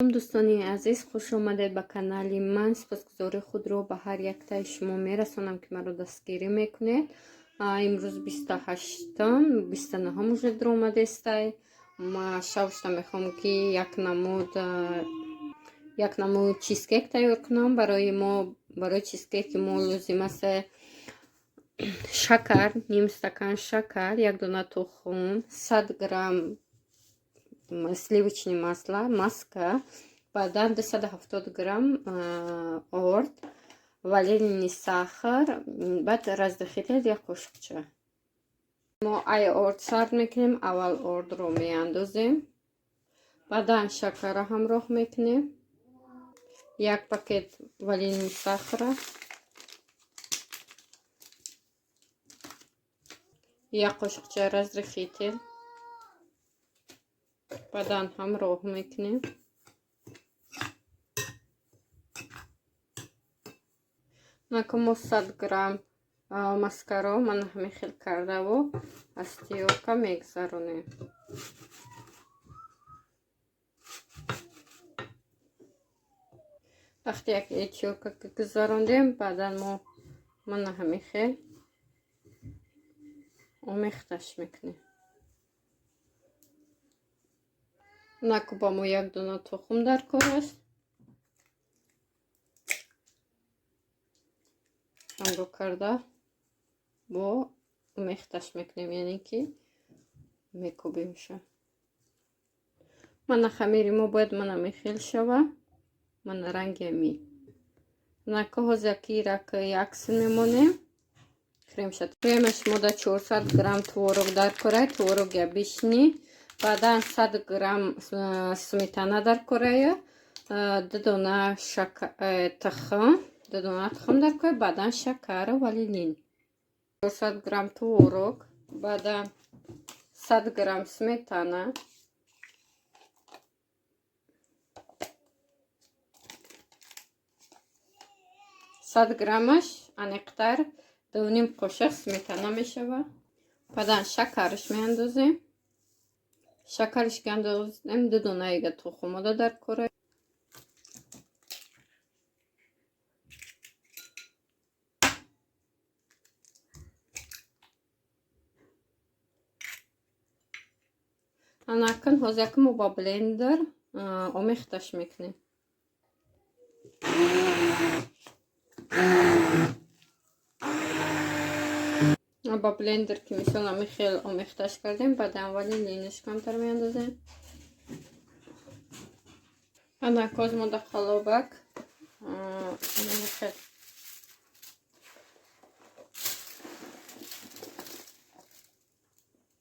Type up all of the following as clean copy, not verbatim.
دوستانی عزیز، خوش آمدید به کانال من. سپاسگزاری خود رو به هر یک تای شما میرسانم که مرا دستگیری میکنید. امروز 28م 29 مجد رو آمده است. ما شوشتا میخوام که یک نمود چیزکیک تیار کنم. برای چیزکیک ما لازم است شکر، نیم استکان شکر، یک دانه تخم، 100 گرم сливочное масло, маска, بعداً 270 грамм орд, ванильный сахар, بعد раздохитед یک قاشقچه. ما ای орд سرد میکنیم. اول орд رو میاندازیم، بعداً شکر رو همراه میکنیم، یک پاکت ванильный сахар، یک قاشقچه раздохитед، بعداً همراه میکنیم. накому 100 грамм маскаро ман мехил кардаву аз тиёрка мегзаронем. вақте як тиёрка гузарондем, баъдан мо мана ҳамихел омехташ мекунем. наку ба мо як дона тухм дар кор аст. ҳамро карда бо омехташ мекунем, яъне ки мекобимша. мана хамири мо бояд мана мехел шава. мана ранги ми наку ҳозир ки рак яксин мемонем. кремаш мода 400 грамм творог дар корай, творог я бишни, баъдан 100 грамм сметана дар корая, 2 дона тухм дар корай, баъдан шакар ванилин, 400 грамм творог, баъдан 100 грамм сметана, 100 граммаш аниқтар 2 қошақ сметана мешава. баъдан шакарш меандозем. шакарш ки андозем 2 дона ига тухм ода дар кора. анакн ҳозир ки мо ба блендер омехташ мекунем. با بلندر که مثلا میخیل آمیختش کردیم، بعدم وانیلینش کمتر میاندازیم. انا کوز مونده خلوبک میخیل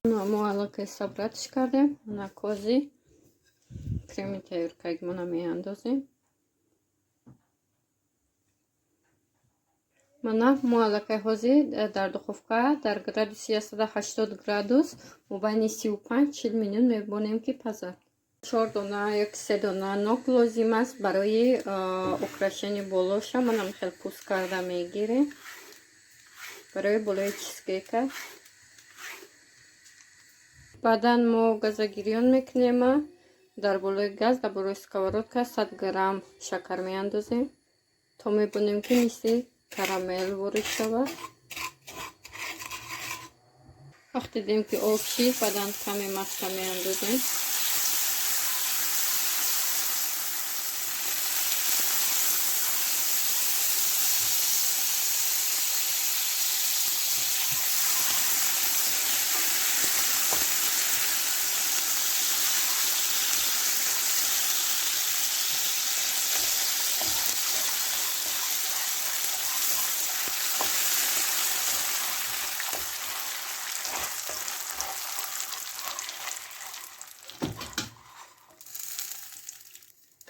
ما علاقه صبراتش کردیم. انا کوزی کرمی تیار که مونه میاندازیم. мана муаллақаи ҳозир дар духовка дар градуси 180 градус мубайни 35-40 минут мебонем ки пазад. 4 дона ё 3 дона нок лозим аст барои украшени болоша. манам хел пуст карда мегирем барои болои чизкейка. баъдан мо газагирён мекунем. дар болои газ дар болои сковородка 100 грамм шакар меандозем то мебонем ки мисли карамел ворид шавад. вақте дидем ки об шид, баъдан каме маска меандозем.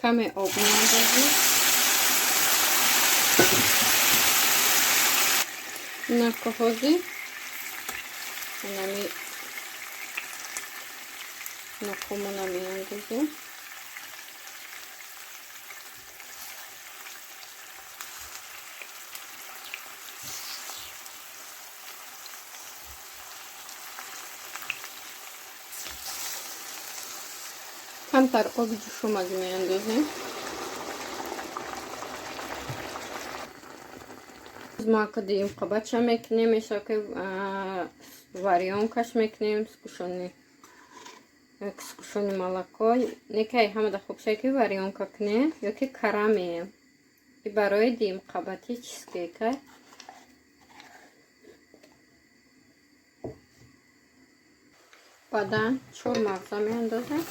каме об меандозем. наку ҳозир анами нокумона меандозем. کمتر آب جوشمازی میاندازیم. ما که دیم قبچه میکنیم میشه که варёнкаш میکنیم скушони молоко некай ҳамада хубшаки варёнка кне ёки караме и барои дим қабати чизкейка баъдан 4 мағза меандозем.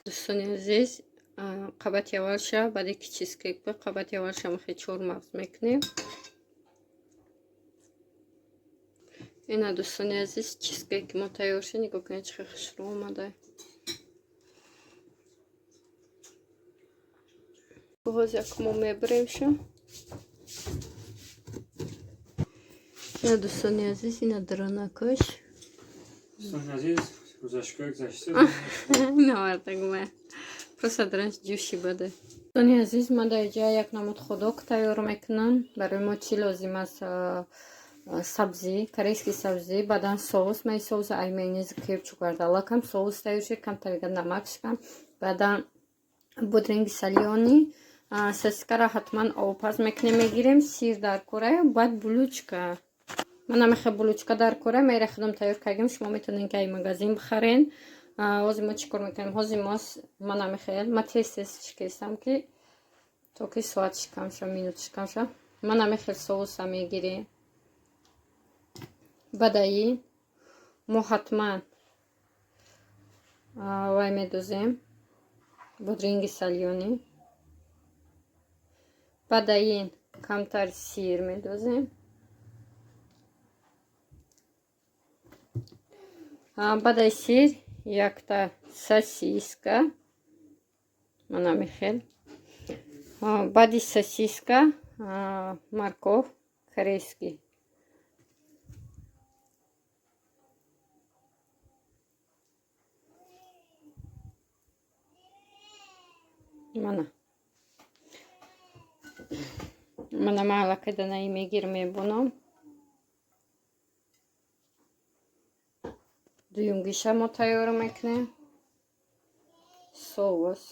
دوستان عزیز قبط اولشه بعد که چیزکیک به قبط اولشه مخی 4 مغز میکنیم. اینا دوستان عزیز چیزکیک ما تیار شد. نگاه کنید چه خوشرو اومده. باز یک ما میبریم شو. اینا دوستان عزیز اینا درانکش. دوستان عزیز روزشکار گذشته نوارده گوه просто درنش جوشی بده. دوستان عزیز من در اینجا یک نمود خودک تیار میکنم. برای ما چی لازم است؟ سبزی корейский سبزی بعدن соус من соус айменез кепчук вардала кам соус тайёр шуд кам тавига намак шкам بعدن бодринги сальёни сосискара ҳатман овпаз мекунем мегирем сир дар кора баъд булучка ман намехе булучка дар кора мера худам тайёр кардем шумо метавонед ки ай магазин бихарен. ҳозир мо чӣ кор мекунем? ҳозир мо ман намехе ма тез шикестам ки то ки соат шикам шо минут шикам шо ман намехе соуса мегирем. бадаи мо ҳатман вай медозем бодринги сальёни бадаин камтар сир медозем бадаи сир якта сосиска мана мехел баъди сосиска морков корейский мана маълака данаи мегирам мебунам дуюмгиша мо тайёр мекунем соус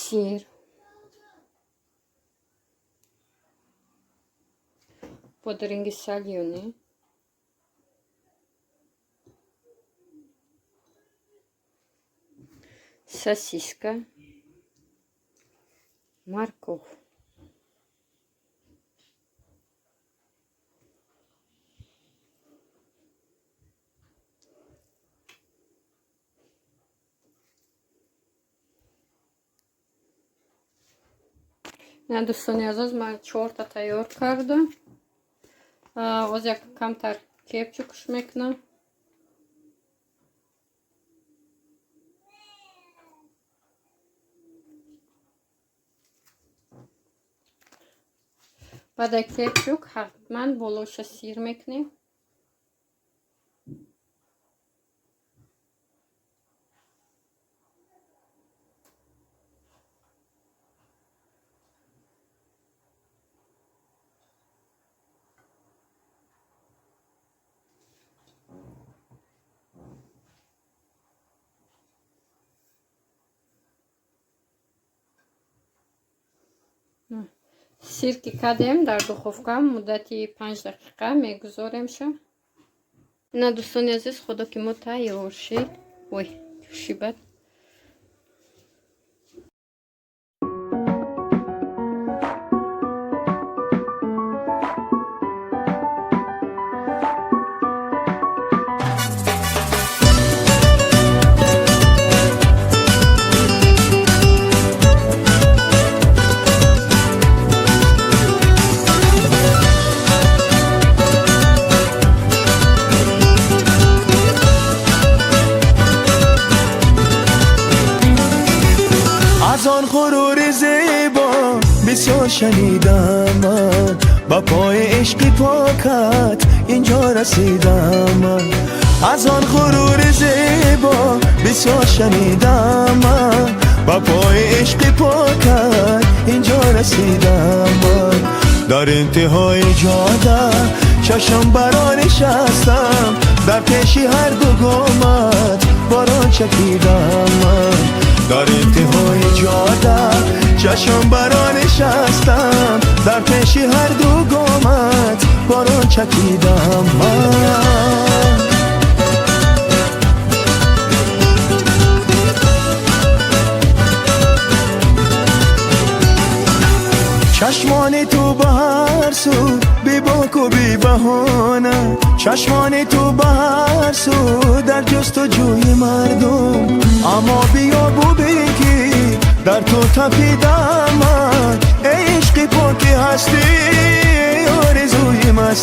сир бодринги сальёни сосиска морковь на دوستان عزیز من 4 تا تیار کردم. از یک کمتر کپچوکش میکنم. بعد کپچوک حتما بالوش سیر میکنیم. سیر که کردیم در دуховка مدتی 5 دقیقه میگذاریم شو. نه دوستان عزیز خدا که ما تیار شد. وای شیبت از آن غرور زیبا بسیار شنیدم من با پای عشقی پاکت اینجا رسیدم من. از آن غرور زیبا بسیار شنیدم من. با پای عشقی پاکت اینجا رسیدم من. در انتهای جاده چشم برا نشستم، در پیشی هر دو گامت باران چکیدم من. در انتهای جاده چشم برا نشستم، در پیشی هر دو گامت باران چکیدم من. چشمان تو به هر سو بی باک و بی بهانه، چشمان تو به هر سو در جست و جوی مردم. اما بیا بگی در تو تپیدم من، عشقی پاکی هستی آرزوی مستی.